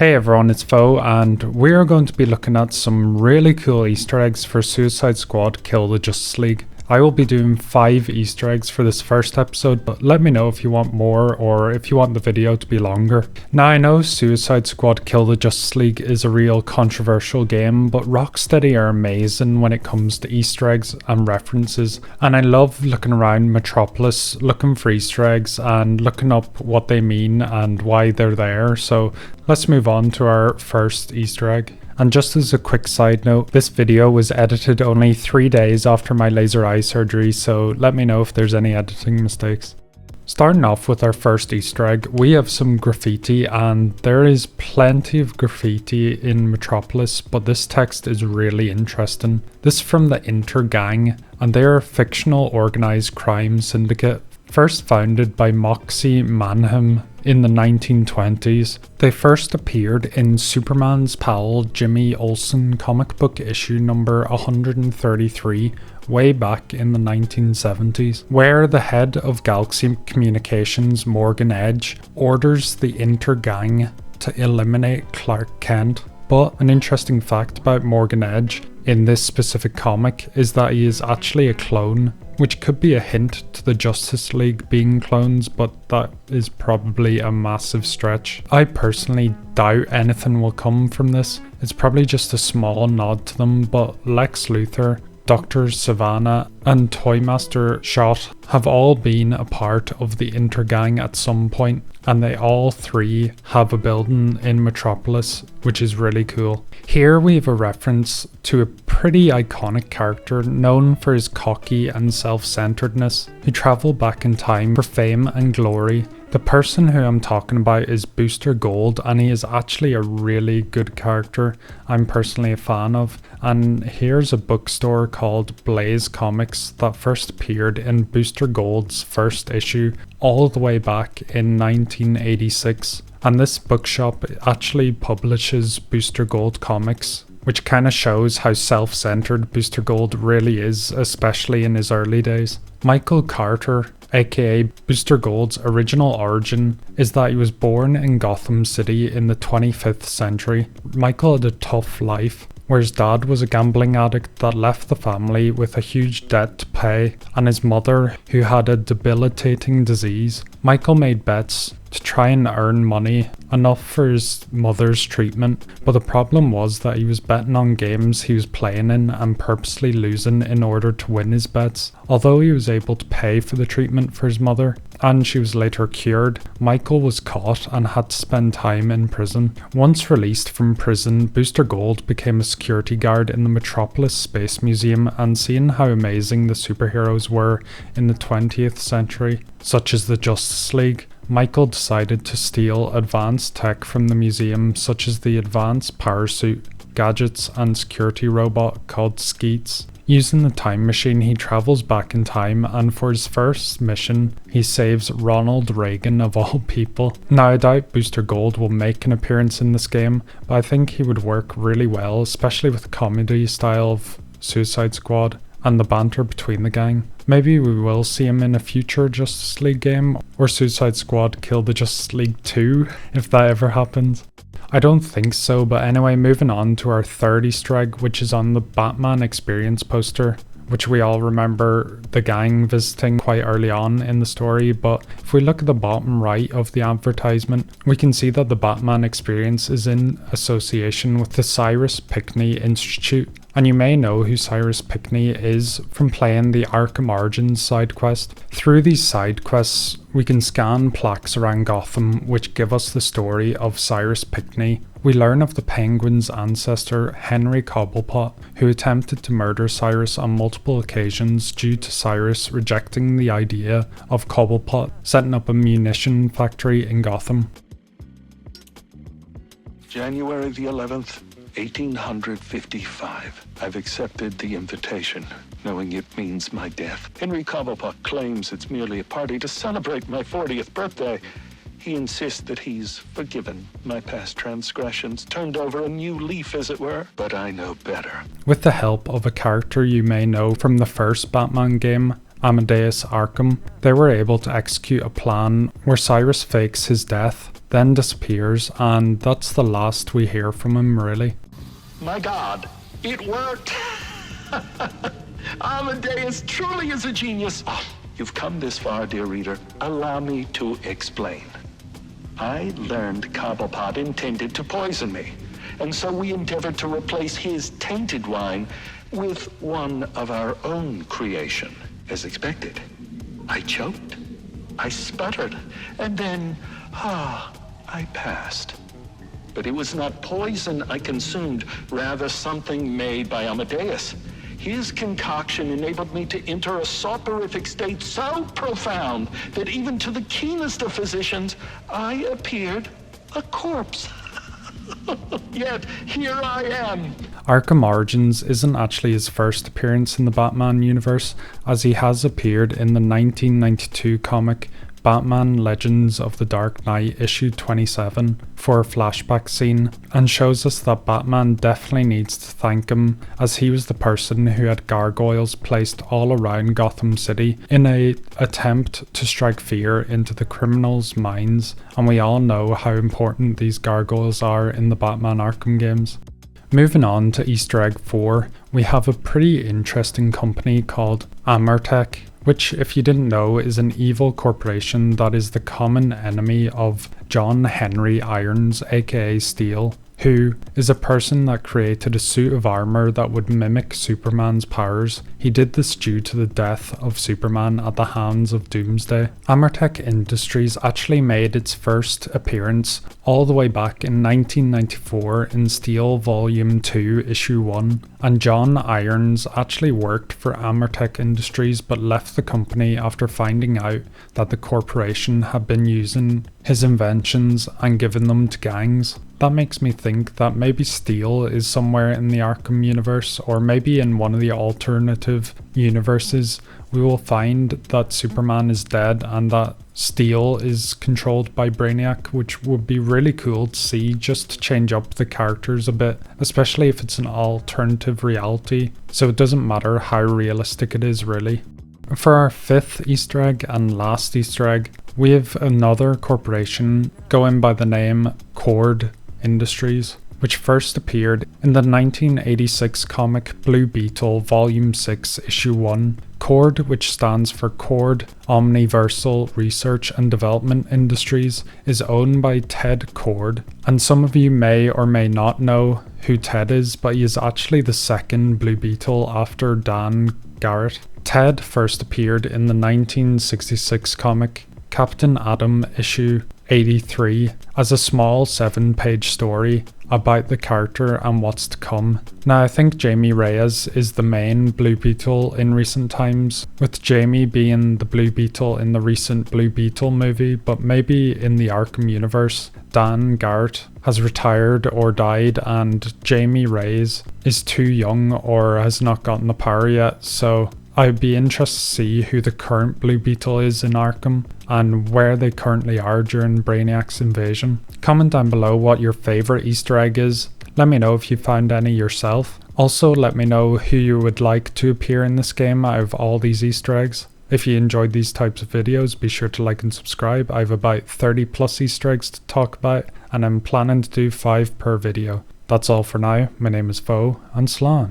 Hey everyone, it's Fo, and we're going to be looking at some really cool Easter eggs for Suicide Squad Kill the Justice League. I will be doing 5 Easter eggs for this first episode, but let me know if you want more or if you want the video to be longer. Now I know Suicide Squad Kill the Justice League is a real controversial game, but Rocksteady are amazing when it comes to Easter eggs and references, and I love looking around Metropolis, looking for Easter eggs and looking up what they mean and why they're there. So let's move on to our first Easter egg. And just as a quick side note, this video was edited only 3 days after my laser eye surgery, so let me know if there's any editing mistakes. Starting off with our first Easter egg, we have some graffiti, and there is plenty of graffiti in Metropolis, but this text is really interesting. This is from the Inter Gang, and they are a fictional organised crime syndicate first founded by Moxie Manham in the 1920s. They first appeared in Superman's pal Jimmy Olsen comic book issue number 133 way back in the 1970s, where the head of Galaxy Communications, Morgan Edge, orders the Inter Gang to eliminate Clark Kent. But an interesting fact about Morgan Edge in this specific comic is that he is actually a clone, which could be a hint to the Justice League being clones, but that is probably a massive stretch. I personally doubt anything will come from this. It's probably just a small nod to them, but Lex Luthor, Dr. Savannah, and Toymaster Shot have all been a part of the Intergang at some point, and they all three have a building in Metropolis, which is really cool. Here we have a reference to a pretty iconic character known for his cocky and self-centeredness, who travelled back in time for fame and glory. The person who I'm talking about is Booster Gold, and he is actually a really good character I'm personally a fan of. And here's a bookstore called Blaze Comics that first appeared in Booster Gold's first issue all the way back in 1986. And this bookshop actually publishes Booster Gold comics, which kind of shows how self-centered Booster Gold really is, especially in his early days. Michael Carter, aka Booster Gold's original origin is that he was born in Gotham City in the 25th century. Michael had a tough life, where his dad was a gambling addict that left the family with a huge debt to pay, and his mother, who had a debilitating disease. Michael made bets to try and earn money, enough for his mother's treatment, but the problem was that he was betting on games he was playing in and purposely losing in order to win his bets. Although he was able to pay for the treatment for his mother, and she was later cured, Michael was caught and had to spend time in prison. Once released from prison, Booster Gold became a security guard in the Metropolis Space Museum, and seeing how amazing the superheroes were in the 20th century, such as the Justice League, Michael decided to steal advanced tech from the museum, such as the advanced power suit, gadgets, and security robot called Skeets. Using the time machine, he travels back in time, and for his first mission, he saves Ronald Reagan of all people. Now, I doubt Booster Gold will make an appearance in this game, but I think he would work really well, especially with the comedy style of Suicide Squad and the banter between the gang. Maybe we will see him in a future Justice League game, or Suicide Squad Kill the Justice League 2, if that ever happens. I don't think so, but anyway, moving on to our third Easter egg, which is on the Batman Experience poster, which we all remember the gang visiting quite early on in the story. But if we look at the bottom right of the advertisement, we can see that the Batman Experience is in association with the Cyrus Pinckney Institute. And you may know who Cyrus Pinckney is from playing the Arkham Origins side quest. Through these side quests, we can scan plaques around Gotham which give us the story of Cyrus Pinckney. We learn of the Penguin's ancestor, Henry Cobblepot, who attempted to murder Cyrus on multiple occasions due to Cyrus rejecting the idea of Cobblepot setting up a munition factory in Gotham. January the 11th, 1855. I've accepted the invitation, knowing it means my death. Henry Cobblepot claims it's merely a party to celebrate my 40th birthday. He insists that he's forgiven my past transgressions, turned over a new leaf, as it were, but I know better. With the help of a character you may know from the first Batman game, Amadeus Arkham, they were able to execute a plan where Cyrus fakes his death, then disappears, and that's the last we hear from him really. My God, it worked! Amadeus truly is a genius. Oh, you've come this far, dear reader. Allow me to explain. I learned Cobblepot intended to poison me, and so we endeavored to replace his tainted wine with one of our own creation, as expected. I choked, I sputtered, and then, I passed. But it was not poison I consumed, rather something made by Amadeus. His concoction enabled me to enter a soporific state so profound that even to the keenest of physicians, I appeared a corpse. Yet here I am. Arkham Origins isn't actually his first appearance in the Batman universe, as he has appeared in the 1992 comic Batman Legends of the Dark Knight issue 27 for a flashback scene, and shows us that Batman definitely needs to thank him, as he was the person who had gargoyles placed all around Gotham City in an attempt to strike fear into the criminals' minds, and we all know how important these gargoyles are in the Batman Arkham games. Moving on to Easter egg 4, we have a pretty interesting company called Amertech, which, if you didn't know, is an evil corporation that is the common enemy of John Henry Irons, aka Steel, who is a person that created a suit of armor that would mimic Superman's powers. He did this due to the death of Superman at the hands of Doomsday. Amertech Industries actually made its first appearance all the way back in 1994 in Steel Volume 2 Issue 1, and John Irons actually worked for Amertech Industries but left the company after finding out that the corporation had been using his inventions and giving them to gangs. That makes me think that maybe Steel is somewhere in the Arkham universe, or maybe in one of the alternative universes we will find that Superman is dead and that Steel is controlled by Brainiac, which would be really cool to see, just to change up the characters a bit, especially if it's an alternative reality, so it doesn't matter how realistic it is really. For our 5th Easter egg and last Easter egg, we have another corporation going by the name Cord Industries, which first appeared in the 1986 comic Blue Beetle Volume 6 Issue 1. Cord, which stands for Cord Omniversal Research and Development Industries, is owned by Ted Cord, and some of you may or may not know who Ted is, but he is actually the second Blue Beetle after Dan Garrett. Ted first appeared in the 1966 comic Captain Atom issue 83 as a small 7-page story about the character and what's to come. Now, I think Jamie Reyes is the main Blue Beetle in recent times, with Jamie being the Blue Beetle in the recent Blue Beetle movie, but maybe in the Arkham universe, Dan Garrett has retired or died and Jamie Reyes is too young or has not gotten the power yet, so I'd be interested to see who the current Blue Beetle is in Arkham and where they currently are during Brainiac's invasion. Comment down below what your favourite Easter egg is. Let me know if you found any yourself. Also, let me know who you would like to appear in this game out of all these Easter eggs. If you enjoyed these types of videos, be sure to like and subscribe. I have about 30 plus Easter eggs to talk about, and I'm planning to do 5 per video. That's all for now. My name is Fo, and Slán.